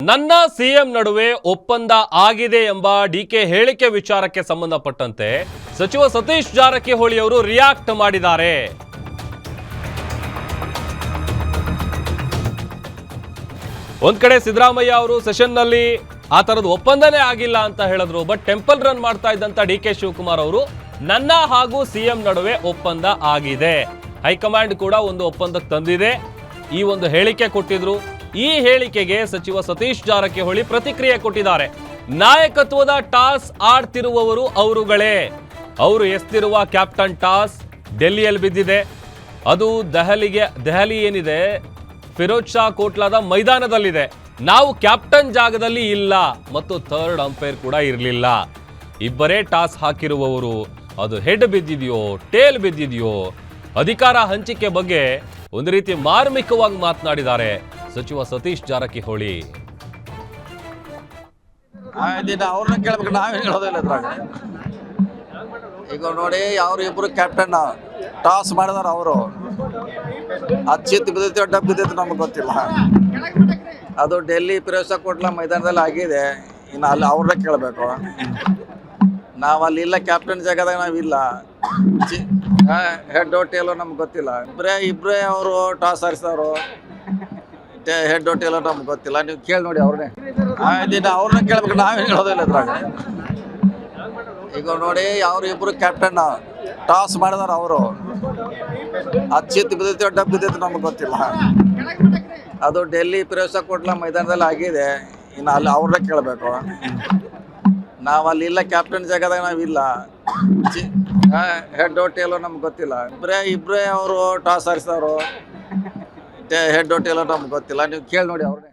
ನನ್ನ ಸಿಎಂ ನಡುವೆ ಒಪ್ಪಂದ ಆಗಿದೆ ಎಂಬ ಡಿಕೆ ಹೇಳಿಕೆ ವಿಚಾರಕ್ಕೆ ಸಂಬಂಧಪಟ್ಟಂತೆ ಸಚಿವ ಸತೀಶ್ ಜಾರಕಿಹೊಳಿ ಅವರು ರಿಯಾಕ್ಟ್ ಮಾಡಿದ್ದಾರೆ. ಒಂದ್ ಕಡೆ ಸಿದ್ದರಾಮಯ್ಯ ಅವರು ಸೆಷನ್ ನಲ್ಲಿ ಆ ತರದ ಒಪ್ಪಂದನೇ ಆಗಿಲ್ಲ ಅಂತ ಹೇಳಿದ್ರು. ಬಟ್ ಟೆಂಪಲ್ ರನ್ ಮಾಡ್ತಾ ಇದ್ದಂತ ಡಿಕೆ ಶಿವಕುಮಾರ್ ಅವರು ನನ್ನ ಹಾಗೂ ಸಿಎಂ ನಡುವೆ ಒಪ್ಪಂದ ಆಗಿದೆ, ಹೈಕಮಾಂಡ್ ಕೂಡ ಒಂದು ಒಪ್ಪಂದಕ್ಕೆ ತಂದಿದೆ, ಈ ಒಂದು ಹೇಳಿಕೆ ಕೊಟ್ಟಿದ್ರು. ಈ ಹೇಳಿಕೆಗೆ ಸಚಿವ ಸತೀಶ್ ಜಾರಕಿಹೊಳಿ ಪ್ರತಿಕ್ರಿಯೆ ಕೊಟ್ಟಿದ್ದಾರೆ. ನಾಯಕತ್ವದ ಟಾಸ್ ಆಡ್ತಿರುವವರು ಅವರುಗಳೇ. ಅವರು ಎಸ್ತಿರುವ ಕ್ಯಾಪ್ಟನ್ ಟಾಸ್ ಡೆಲ್ಲಿಯಲ್ಲಿ ಬಿದ್ದಿದೆ. ಅದು ದೆಹಲಿ ಏನಿದೆ ಫಿರೋಜ್ ಶಾ ಕೋಟ್ಲಾದ ಮೈದಾನದಲ್ಲಿದೆ. ನಾವು ಕ್ಯಾಪ್ಟನ್ ಜಾಗದಲ್ಲಿ ಇಲ್ಲ ಮತ್ತು ಥರ್ಡ್ ಅಂಪೈರ್ ಕೂಡ ಇರಲಿಲ್ಲ. ಇಬ್ಬರೇ ಟಾಸ್ ಹಾಕಿರುವವರು. ಅದು ಹೆಡ್ ಬಿದ್ದಿದೆಯೋ ಟೇಲ್ ಬಿದ್ದಿದೆಯೋ, ಅಧಿಕಾರ ಹಂಚಿಕೆ ಬಗ್ಗೆ ಒಂದು ರೀತಿ ಮಾರ್ಮಿಕವಾಗಿ ಮಾತನಾಡಿದ್ದಾರೆ ಸಚಿವ ಸತೀಶ್ ಜಾರಕಿಹೊಳಿ. ಅವ್ರನ್ನ ಕೇಳ್ಬೇಕು, ನಾವೇನು ಹೇಳೋದಿಲ್ಲ ಇದ್ರಾಗ. ಈಗ ನೋಡಿ, ಅವ್ರು ಇಬ್ರು ಕ್ಯಾಪ್ಟನ್ ಟಾಸ್ ಮಾಡಿದಾರ. ಅವರು ಚಿತ್ ಬಿದ್ದೈತಿ ಡಬ್ ಬಿದ್ದೈತಿ ನಮ್ಗೆ ಗೊತ್ತಿಲ್ಲ. ಅದು ಡೆಲ್ಲಿ ಫಿರೋಜ್ ಶಾ ಕೋಟ್ಲಾ ಮೈದಾನದಲ್ಲಿ ಆಗಿದೆ. ಇನ್ನು ಅಲ್ಲಿ ಅವ್ರನ್ನ ಕೇಳಬೇಕು. ನಾವು ಅಲ್ಲಿ ಇಲ್ಲ, ಕ್ಯಾಪ್ಟನ್ ಜಾಗದಾಗ ನಾವಿಲ್ಲ. ಹೆಡ್ ಟೇಲೋ ನಮ್ಗೆ ಗೊತ್ತಿಲ್ಲ. ಇಬ್ಬರೇ ಅವರು ಟಾಸ್ ಆರಿಸಿದವರು. ಹೆಡ್ ಟೇಲೋ ನಮ್ಗೆ ಗೊತ್ತಿಲ್ಲ. ನೀವು ಕೇಳಿ ನೋಡಿ ಅವ್ರನ್ನೇ. ಅವ್ರನ್ನ ಕೇಳ್ಬೇಕು, ನಾವೇನು ಹೇಳೋದಿಲ್ಲ ಇದ್ರಾಗ. ಈಗ ನೋಡಿ, ಅವ್ರು ಇಬ್ರು ಕ್ಯಾಪ್ಟನ್ ಟಾಸ್ ಮಾಡಿದಾರ. ಅವರು ಚಿತ್ ಬಿದ್ದೈತಿ ಡಬ್ ಬಿದ್ದೈತಿ ನಮ್ಗೆ ಗೊತ್ತಿಲ್ಲ. ಅದು ಡೆಲ್ಲಿ ಫಿರೋಜ್ ಶಾ ಕೋಟ್ಲಾ ಮೈದಾನದಲ್ಲಿ ಆಗಿದೆ. ಇನ್ನು ಅಲ್ಲಿ ಅವ್ರನ್ನ ಕೇಳಬೇಕು. ನಾವು ಅಲ್ಲಿ ಇಲ್ಲ, ಕ್ಯಾಪ್ಟನ್ ಜಾಗದಾಗ ನಾವಿಲ್ಲ. ಹೆಡ್ ಟೇಲೋ ನಮ್ಗೆ ಗೊತ್ತಿಲ್ಲ. ಇಬ್ಬರೇ ಅವರು ಟಾಸ್ ಆರಿಸಿದವರು. ಹೆಡ್ ಟೇಲೋ ನಮ್ಗೆ ಗೊತ್ತಿಲ್ಲ. ನೀವು ಕೇಳಿ ನೋಡಿ ಅವ್ರನ್ನೇ.